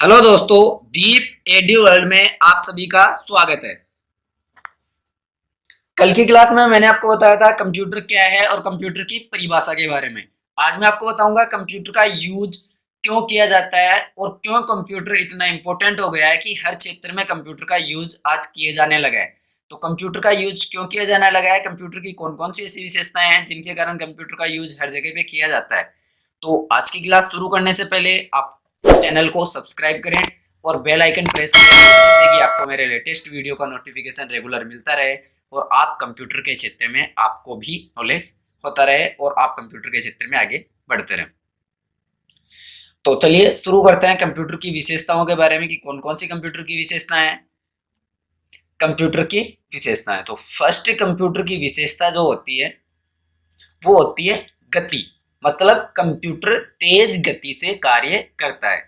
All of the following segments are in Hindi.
हेलो दोस्तों, डीप एड्यू वर्ल्ड में आप सभी का स्वागत है। कल की क्लास में मैंने आपको बताया था कंप्यूटर क्या है और कंप्यूटर की परिभाषा के बारे में। आज मैं आपको बताऊंगा कंप्यूटर का यूज क्यों किया जाता है और क्यों कंप्यूटर इतना इम्पोर्टेंट हो गया है कि हर क्षेत्र में कंप्यूटर का यूज आज किए जाने लगा है। तो कंप्यूटर का यूज क्यों किया जाने लगा है, कंप्यूटर की कौन कौन सी ऐसी विशेषताएं हैं जिनके कारण कंप्यूटर का यूज हर जगह पे किया जाता है। तो आज की क्लास शुरू करने से पहले आप चैनल को सब्सक्राइब करें और बेल आइकन प्रेस करें जिससे कि आपको मेरे लेटेस्ट वीडियो का नोटिफिकेशन रेगुलर मिलता रहे और आप कंप्यूटर के क्षेत्र में आपको भी नॉलेज होता रहे और आप कंप्यूटर के क्षेत्र में आगे बढ़ते रहें। तो चलिए शुरू करते हैं कंप्यूटर की विशेषताओं के बारे में कि कौन कौन सी कंप्यूटर की विशेषताएं हैं। कंप्यूटर की विशेषताएं, तो फर्स्ट कंप्यूटर की विशेषता जो होती है वो होती है गति। मतलब कंप्यूटर तेज गति से कार्य करता है,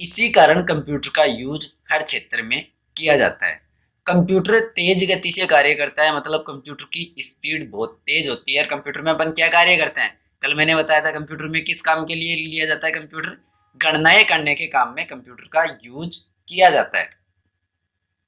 इसी कारण कंप्यूटर का यूज हर क्षेत्र में किया जाता है। कंप्यूटर तेज गति से कार्य करता है मतलब कंप्यूटर की स्पीड बहुत तेज होती है। और कंप्यूटर में अपन क्या कार्य करते हैं, कल मैंने बताया था कंप्यूटर में किस काम के लिए लिया जाता है, कंप्यूटर गणनाएं करने के काम में कंप्यूटर का यूज किया जाता है।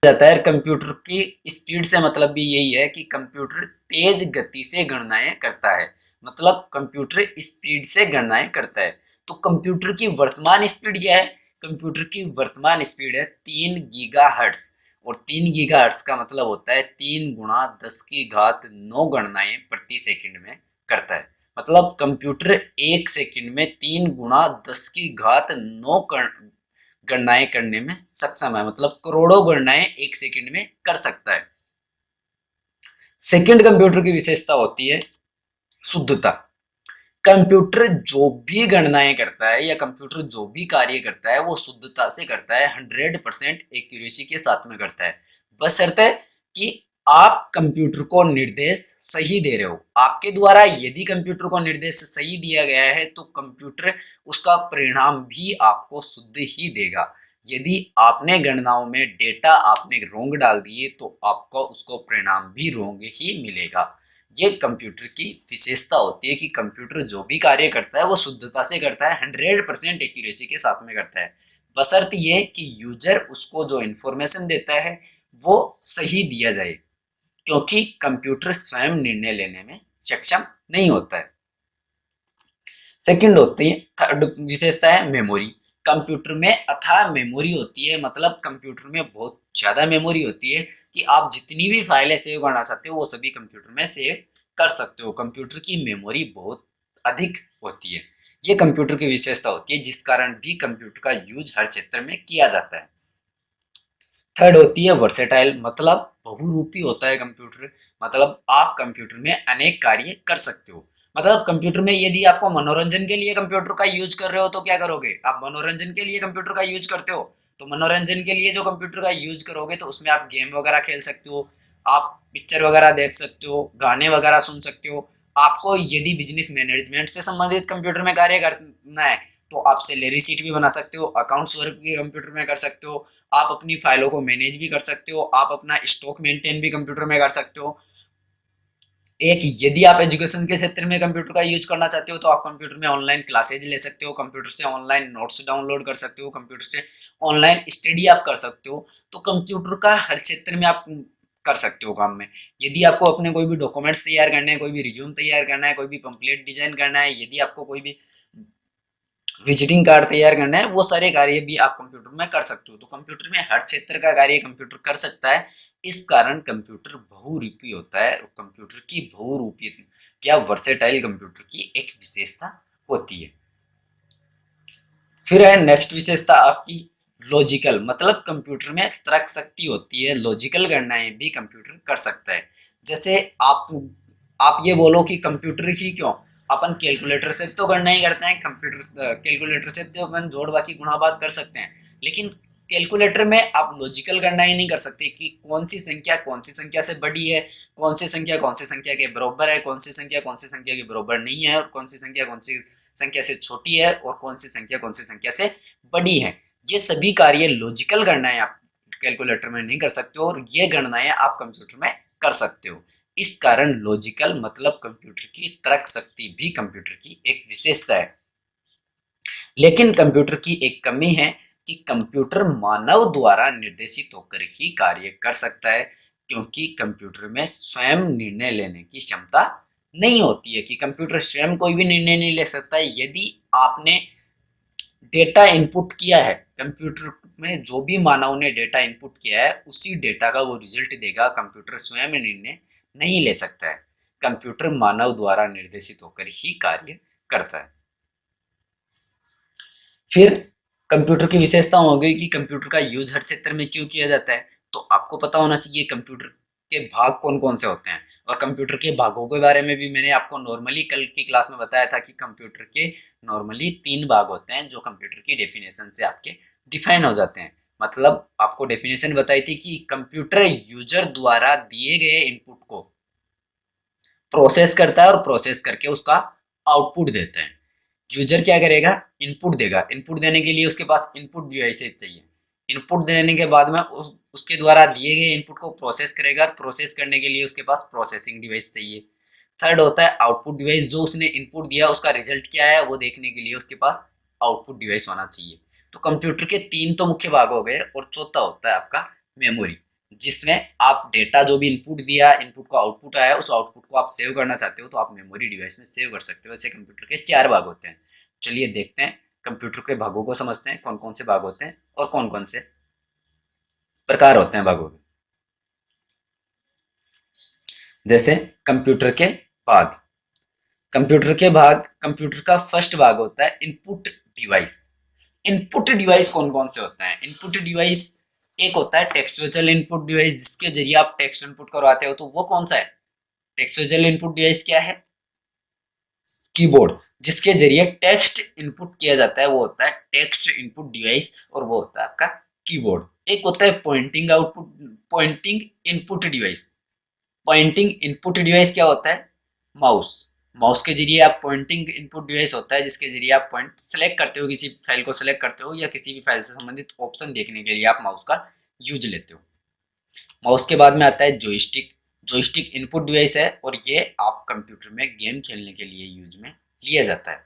कंप्यूटर की स्पीड से मतलब भी यही है कि कंप्यूटर तेज गति से गणनाएं करता है, मतलब कंप्यूटर स्पीड से गणनाएं करता है। तो कंप्यूटर की वर्तमान स्पीड क्या है, कंप्यूटर की वर्तमान स्पीड है 3 गीगाहर्ट्ज। और 3 गीगाहर्ट्ज का मतलब होता है 3 × 10⁻⁹ गणनाएं प्रति सेकंड में करता है। मतलब कंप्यूटर एक सेकंड में 3 × 10⁻⁹ गणनाएं करने में सक्षम है, मतलब करोड़ों गणनाएं एक सेकंड में कर सकता है। सेकंड कंप्यूटर की विशेषता होती है शुद्धता। कंप्यूटर जो भी गणनाएं करता है या कंप्यूटर जो भी कार्य करता है वो शुद्धता से करता है, 100% एक्यूरेसी के साथ में करता है। बशर्ते कि आप कंप्यूटर को निर्देश सही दे रहे हो। आपके द्वारा यदि कंप्यूटर को निर्देश सही दिया गया है तो कंप्यूटर उसका परिणाम भी आपको शुद्ध ही देगा। यदि आपने गणनाओं में डेटा आपने रोंग डाल दिए तो आपको उसको परिणाम भी रोंग ही मिलेगा। ये कंप्यूटर की विशेषता होती है कि कंप्यूटर जो भी कार्य करता है वो शुद्धता से करता है, 100% एक्यूरेसी के साथ में करता है। बशर्ते ये कि यूजर उसको जो इंफॉर्मेशन देता है वो सही दिया जाए, क्योंकि कंप्यूटर स्वयं निर्णय लेने में सक्षम नहीं होता है। सेकंड होती है, थर्ड विशेषता है मेमोरी। कंप्यूटर में अथाह मेमोरी होती है, मतलब कंप्यूटर में बहुत ज्यादा मेमोरी होती है कि आप जितनी भी फाइलें सेव करना चाहते हो वो सभी कंप्यूटर में सेव कर सकते हो। कंप्यूटर की मेमोरी बहुत अधिक होती है। ये कंप्यूटर की विशेषता होती है जिस कारण भी कंप्यूटर का यूज हर क्षेत्र में किया जाता है। थर्ड होती है वर्सेटाइल, मतलब बहुरूपी होता है कंप्यूटर। मतलब आप कंप्यूटर में अनेक कार्य कर सकते हो। मतलब कंप्यूटर में यदि आपको मनोरंजन के लिए कंप्यूटर का यूज कर रहे हो तो क्या करोगे, आप मनोरंजन के लिए कंप्यूटर का यूज करते हो तो मनोरंजन के लिए जो कंप्यूटर का यूज करोगे तो उसमें आप गेम वगैरह खेल सकते हो, आप पिक्चर वगैरह देख सकते हो, गाने वगैरह सुन सकते हो। आपको यदि बिजनेस मैनेजमेंट से संबंधित कंप्यूटर में कार्य करना है तो आप सैलरी शीट भी बना सकते हो, अकाउंट्स वर्क भी कंप्यूटर में कर सकते हो, आप अपनी फाइलों को मैनेज भी कर सकते हो, आप अपना स्टॉक मेंटेन भी कंप्यूटर में कर सकते हो। एक यदि आप एजुकेशन के क्षेत्र में कंप्यूटर का यूज करना चाहते हो तो आप कंप्यूटर में ऑनलाइन क्लासेज ले सकते हो, कंप्यूटर से ऑनलाइन नोट्स डाउनलोड कर सकते हो, कंप्यूटर से ऑनलाइन स्टडी आप कर सकते हो। तो कंप्यूटर का हर क्षेत्र में आप कर सकते हो काम में। यदि आपको अपने कोई भी डॉक्यूमेंट्स तैयार करने हैं, कोई भी रिज्यूम तैयार करना है, कोई भी पंपलेट डिजाइन करना है, यदि आपको कोई भी विजिटिंग कार्ड तैयार करना है, वो सारे कार्य भी आप कंप्यूटर में कर सकते हो। तो कंप्यूटर में हर क्षेत्र का कार्य कंप्यूटर कर सकता है, इस कारण कंप्यूटर बहुरूपी होता है। कंप्यूटर की बहुरूपी या वर्सेटाइल कंप्यूटर की एक विशेषता होती है। फिर है नेक्स्ट विशेषता आपकी लॉजिकल, मतलब कंप्यूटर में तर्क शक्ति होती है, लॉजिकल गणनाएं भी कंप्यूटर कर सकता है। जैसे आप ये बोलो कि कंप्यूटर ही क्यों, अपन कैलकुलेटर से तो गणना ही करते हैं, कंप्यूटर कैलकुलेटर से तो अपन जोड़ बाकी गुणा भाग कर सकते हैं, लेकिन कैलकुलेटर में आप लॉजिकल गणना ही नहीं कर सकते कि कौन सी संख्या से बड़ी है, कौन सी संख्या के बराबर है, कौन सी संख्या के बराबर नहीं है, और कौन सी संख्या से छोटी है और कौन सी संख्या से बड़ी है। ये सभी कार्य लॉजिकल गणनाएं आप कैलकुलेटर में नहीं कर सकते हो और ये गणनाएं आप कंप्यूटर में कर सकते हो। इस कारण लॉजिकल मतलब कंप्यूटर की तर्क शक्ति भी कंप्यूटर की एक विशेषता है। लेकिन कंप्यूटर की एक कमी है कि कंप्यूटर मानव द्वारा निर्देशित होकर ही कार्य कर सकता है, क्योंकि कंप्यूटर में स्वयं निर्णय लेने की क्षमता नहीं होती है, कि कंप्यूटर स्वयं कोई भी निर्णय नहीं ले सकता है। यदि आपने डेटा इनपुट किया है, कंप्यूटर में जो भी मानव ने डेटा इनपुट किया है उसी डेटा का वो रिजल्ट देगा। कंप्यूटर स्वयं निर्णय नहीं ले सकता है, कंप्यूटर मानव द्वारा निर्देशित होकर ही कार्य करता है। फिर कंप्यूटर की विशेषता हो गई कि कंप्यूटर का यूज हर क्षेत्र में क्यों किया जाता है। तो आपको पता होना चाहिए कंप्यूटर के भाग कौन कौन से होते हैं, और कंप्यूटर के भागों के बारे में भी मैंने आपको नॉर्मली कल की क्लास में बताया था कि कंप्यूटर के नॉर्मली 3 भाग होते हैं जो कंप्यूटर की डेफिनेशन से आपके डिफाइन हो जाते हैं। मतलब आपको डेफिनेशन बताई थी कि कंप्यूटर यूजर द्वारा दिए गए इनपुट को प्रोसेस करता है और प्रोसेस करके उसका आउटपुट देता है। यूजर क्या करेगा, इनपुट देगा। इनपुट देने के लिए उसके पास इनपुट डिवाइसेज चाहिए। इनपुट देने के बाद में उसके द्वारा दिए गए इनपुट को प्रोसेस करेगा, और प्रोसेस करने के लिए उसके पास प्रोसेसिंग डिवाइस चाहिए। थर्ड होता है आउटपुट डिवाइस, जो उसने इनपुट दिया उसका रिजल्ट क्या है वो देखने के लिए उसके पास आउटपुट डिवाइस होना चाहिए। तो कंप्यूटर के 3 तो मुख्य भाग हो गए, और चौथा होता है आपका मेमोरी, जिसमें आप डेटा जो भी इनपुट दिया, इनपुट को आउटपुट आया, उस आउटपुट को आप सेव करना चाहते हो तो आप मेमोरी डिवाइस में सेव कर सकते हो। ऐसे कंप्यूटर के 4 भाग होते हैं। चलिए देखते हैं, कंप्यूटर के भागों को समझते हैं, कौन कौन से भाग होते हैं और कौन कौन से प्रकार होते हैं भागों के। जैसे कंप्यूटर के भाग, कंप्यूटर का फर्स्ट भाग होता है इनपुट डिवाइस। इनपुट डिवाइस कौन कौन से होते हैं? इनपुट डिवाइस एक होता है टेक्सचुअल इनपुट डिवाइस, जिसके जरिए आप टेक्स्ट इनपुट करवाते हो। तो वो कौन सा है? टेक्सचुअल इनपुट डिवाइस क्या है? कीबोर्ड, जिसके जरिए टेक्स्ट इनपुट किया जाता है वो होता है टेक्स्ट इनपुट डिवाइस, और वो होता है आपका कीबोर्ड। एक होता है pointing input device. Pointing input device क्या होता है? माउस। माउस के जरिए आप पॉइंटिंग इनपुट डिवाइस होता है जिसके जरिए आप पॉइंट सेलेक्ट करते हो, किसी फाइल को सेलेक्ट करते हो, या किसी भी फाइल से संबंधित ऑप्शन देखने के लिए आप माउस का यूज लेते हो। माउस के बाद में आता है जॉयस्टिक। जॉयस्टिक इनपुट डिवाइस है, और ये आप कंप्यूटर में गेम खेलने के लिए यूज में लिया जाता है।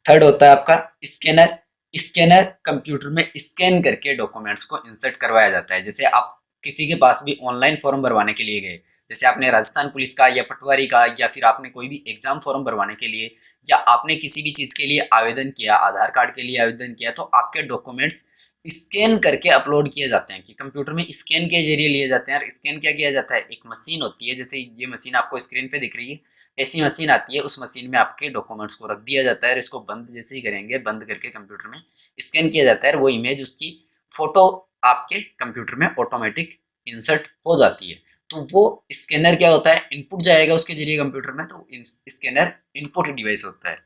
थर्ड होता है आपका स्कैनर। स्कैनर कंप्यूटर में स्कैन करके डॉक्यूमेंट्स को इंसर्ट करवाया जाता है। जैसे आप किसी के पास भी ऑनलाइन फॉर्म भरवाने के लिए गए, जैसे आपने राजस्थान पुलिस का या पटवारी का, या फिर आपने कोई भी एग्जाम फॉर्म भरवाने के लिए, या आपने किसी भी चीज़ के लिए आवेदन किया, आधार कार्ड के लिए आवेदन किया, तो आपके डॉक्यूमेंट्स स्कैन करके अपलोड किए जाते हैं, कि कंप्यूटर में स्कैन के जरिए लिए जाते हैं। और स्कैन क्या किया जाता है? एक मशीन होती है, जैसे ये मशीन आपको स्क्रीन पे दिख रही है, ऐसी मशीन आती है, उस मशीन में आपके डॉक्यूमेंट्स को रख दिया जाता है, और इसको बंद जैसे ही करेंगे, बंद करके कंप्यूटर में स्कैन किया जाता है, और वो इमेज, उसकी फोटो आपके कंप्यूटर में ऑटोमेटिक इंसर्ट हो जाती है। तो वो स्कैनर क्या होता है? इनपुट जाएगा उसके जरिए कंप्यूटर में, तो स्कैनर इनपुट डिवाइस होता है।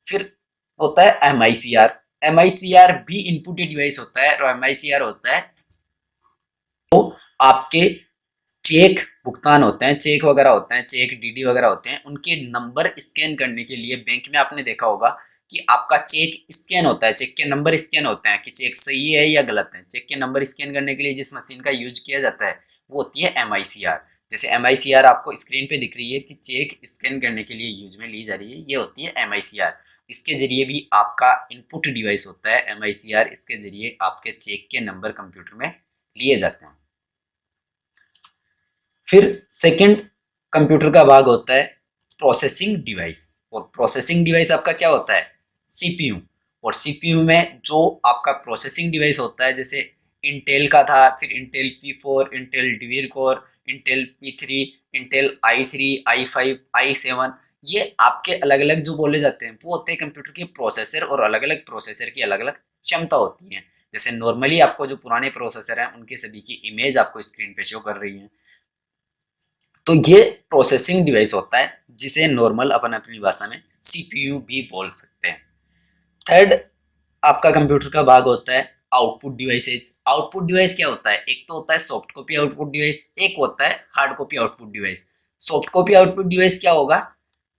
फिर होता है MICR। MICR भी इनपुट डिवाइस होता है, और MICR होता है तो आपके चेक भुगतान होते हैं, चेक वगैरह होते हैं, चेक DD वगैरह होते हैं, उनके नंबर स्कैन करने के लिए बैंक में आपने देखा होगा कि आपका चेक स्कैन होता है, चेक के नंबर स्कैन होते हैं कि चेक सही है या गलत है। चेक के नंबर स्कैन करने के लिए जिस मशीन का यूज किया जाता है वो होती है MICR। जैसे MICR आपको स्क्रीन पे दिख रही है कि चेक स्कैन करने के लिए यूज में ली जा रही है, ये होती है MICR। इसके जरिए भी आपका इनपुट डिवाइस होता है MICR। इसके जरिए आपके चेक के नंबर कंप्यूटर में लिए जाते हैं। फिर सेकंड कंप्यूटर का भाग होता है प्रोसेसिंग डिवाइस। और प्रोसेसिंग डिवाइस आपका क्या होता है? CPU। और CPU में जो आपका प्रोसेसिंग डिवाइस होता है, जैसे इंटेल का था, फिर Intel P4, Intel dual core, Intel P3, Intel i3, i5, i7, ये आपके अलग अलग जो बोले जाते हैं वो होते हैं कंप्यूटर के प्रोसेसर, और अलग अलग प्रोसेसर की अलग अलग क्षमता होती है। जैसे नॉर्मली आपको जो पुराने प्रोसेसर हैं उनके सभी की इमेज आपको स्क्रीन पे शो कर रही है। तो ये प्रोसेसिंग डिवाइस होता है, जिसे नॉर्मल अपन अपनी भाषा में CPU भी बोल सकते हैं। थर्ड आपका कंप्यूटर का भाग होता है आउटपुट डिवाइसेज। आउटपुट डिवाइस क्या होता है? एक तो होता है सॉफ्ट कॉपी आउटपुट डिवाइस, एक होता है hard copy output device. Soft copy output device क्या होगा?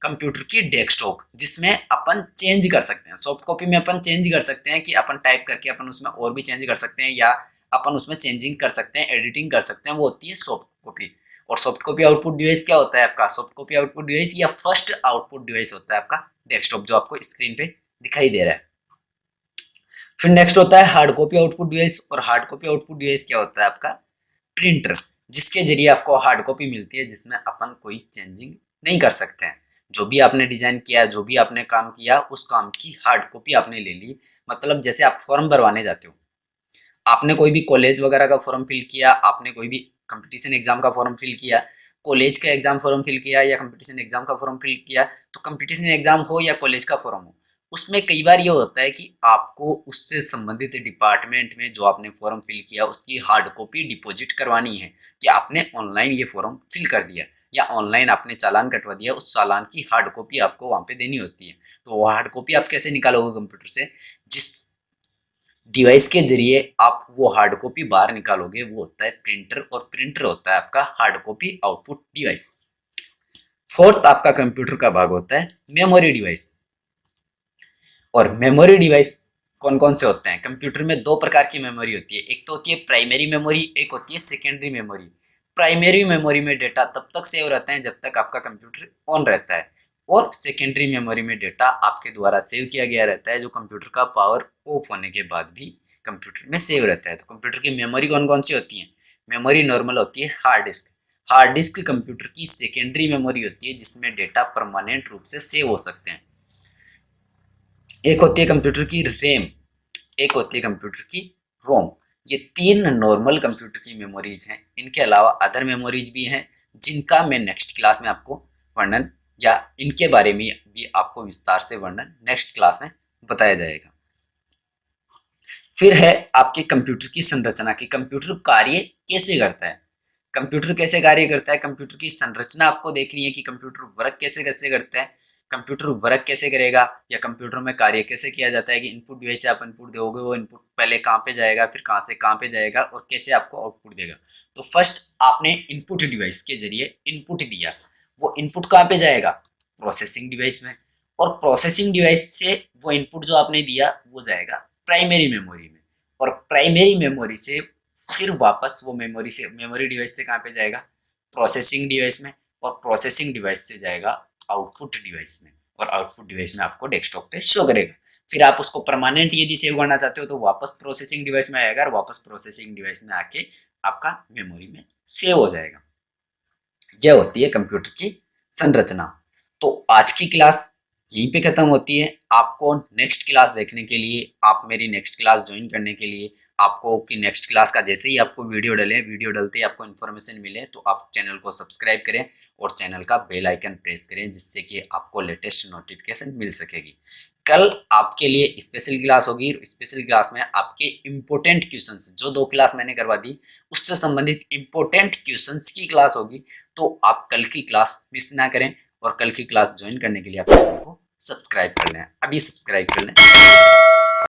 कंप्यूटर की डेस्कटॉप, जिसमें अपन चेंज कर सकते हैं। सॉफ्ट कॉपी में अपन चेंज कर सकते हैं कि अपन टाइप करके अपन उसमें और भी चेंज कर सकते हैं, या अपन उसमें चेंजिंग कर सकते हैं, एडिटिंग कर सकते हैं, वो होती है सॉफ्ट कॉपी। और सॉफ्ट कॉपी आउटपुट डिवाइस क्या होता है आपका? सॉफ्ट कॉपी आउटपुट डिवाइस या फर्स्ट आउटपुट डिवाइस होता है आपका डेस्कटॉप, जो आपको स्क्रीन पे दिखाई दे रहा है। फिर नेक्स्ट होता है हार्ड कॉपी आउटपुट डिवाइस। और हार्ड कॉपी आउटपुट डिवाइस क्या होता है? आपका प्रिंटर, जिसके जरिए आपको हार्ड कॉपी मिलती है, जिसमें अपन कोई चेंजिंग नहीं कर सकते हैं। जो भी आपने डिजाइन किया, जो भी आपने काम किया, उस काम की हार्ड कॉपी आपने ले ली। मतलब जैसे आप फॉर्म भरवाने जाते हो, आपने कोई भी कॉलेज वगैरह का फॉर्म फिल किया, आपने कोई भी कंपटीशन एग्जाम का फॉर्म फिल किया, कॉलेज का एग्जाम फॉर्म फिल किया या कंपटीशन एग्जाम का फॉर्म फिल किया, तो कंपटीशन एग्जाम हो या कॉलेज का फॉर्म हो, उसमें कई बार ये होता है कि आपको उससे संबंधित डिपार्टमेंट में जो आपने फॉर्म फिल किया उसकी हार्ड कॉपी डिपॉजिट करवानी है, कि आपने ऑनलाइन ये फॉर्म फिल कर दिया या ऑनलाइन आपने चालान कटवा दिया, उस चालान की हार्ड कॉपी आपको वहाँ पे देनी होती है। तो वो हार्ड कॉपी आप कैसे निकालोगे कंप्यूटर से? जिस डिवाइस के जरिए आप वो हार्ड कॉपी बाहर निकालोगे वो होता है प्रिंटर, और प्रिंटर होता है आपका hard copy output device. Fourth आपका कंप्यूटर का भाग होता है मेमोरी डिवाइस। और मेमोरी डिवाइस कौन कौन से होते हैं? कंप्यूटर में दो प्रकार की मेमोरी होती है, एक तो होती है प्राइमरी मेमोरी, एक होती है सेकेंडरी मेमोरी। प्राइमरी मेमोरी में डेटा तब तक सेव रहता है जब तक आपका कंप्यूटर ऑन रहता है, और सेकेंडरी मेमोरी में डेटा आपके द्वारा सेव किया गया रहता है, जो कंप्यूटर का पावर ऑफ होने के बाद भी कंप्यूटर में सेव रहता है। तो कंप्यूटर की मेमोरी कौन कौन सी होती है? मेमोरी नॉर्मल होती है hard disk. Hard disk computer की सेकेंडरी मेमोरी होती है, जिसमें डेटा परमानेंट रूप से सेव हो सकते हैं। एक होती है कंप्यूटर की रैम, एक होती है कंप्यूटर की रोम। ये तीन नॉर्मल कंप्यूटर की मेमोरीज हैं। इनके अलावा अदर मेमोरीज भी हैं, जिनका मैं नेक्स्ट क्लास में आपको वर्णन, या इनके बारे में भी आपको विस्तार से वर्णन नेक्स्ट क्लास में बताया जाएगा। फिर है आपके कंप्यूटर की संरचना, की कंप्यूटर कार्य कैसे करता है। कंप्यूटर कैसे कार्य करता है, कंप्यूटर की संरचना आपको देखनी है कि कंप्यूटर वर्क कैसे कैसे करता है, कंप्यूटर वर्क कैसे करेगा, या कंप्यूटर में कार्य कैसे किया जाता है, कि इनपुट डिवाइस से आप इनपुट दोगे, वो इनपुट पहले कहाँ पे जाएगा, फिर कहाँ से कहाँ पे जाएगा, और कैसे आपको आउटपुट देगा। तो फर्स्ट आपने इनपुट डिवाइस के जरिए इनपुट दिया, वो इनपुट कहाँ पे जाएगा? प्रोसेसिंग डिवाइस में। और प्रोसेसिंग डिवाइस से वो इनपुट जो आपने दिया वो जाएगा प्राइमरी मेमोरी में, और प्राइमरी मेमोरी से फिर वापस वो मेमोरी डिवाइस से कहाँ पे जाएगा? प्रोसेसिंग डिवाइस में, और प्रोसेसिंग डिवाइस से जाएगा आउटपुट डिवाइस में, और आउटपुट डिवाइस में आपको डेस्कटॉप पे शो करेगा। फिर आप उसको परमानेंट यदि सेव करना चाहते हो तो वापस प्रोसेसिंग डिवाइस में आएगा, और वापस प्रोसेसिंग डिवाइस में आके आपका मेमोरी में सेव हो जाएगा। यह होती है कंप्यूटर की संरचना। तो आज की क्लास यहीं पे खत्म होती है। आपको नेक्स्ट क्लास देखने के लिए, आप मेरी नेक्स्ट क्लास ज्वाइन करने के लिए, आपको कि नेक्स्ट क्लास का जैसे ही आपको वीडियो डले, वीडियो डलते ही आपको इन्फॉर्मेशन मिले, तो आप चैनल को सब्सक्राइब करें और चैनल का बेल आइकन प्रेस करें, जिससे कि आपको लेटेस्ट नोटिफिकेशन मिल सकेगी। कल आपके लिए स्पेशल क्लास होगी। स्पेशल क्लास में आपके इम्पोर्टेंट क्वेश्चंस, जो दो क्लास मैंने करवा दी उससे संबंधित इम्पोर्टेंट क्वेश्चंस की क्लास होगी। तो आप कल की क्लास मिस ना करें, और कल की क्लास ज्वाइन करने के लिए आप चैनल को सब्सक्राइब कर लें, अभी सब्सक्राइब कर लें।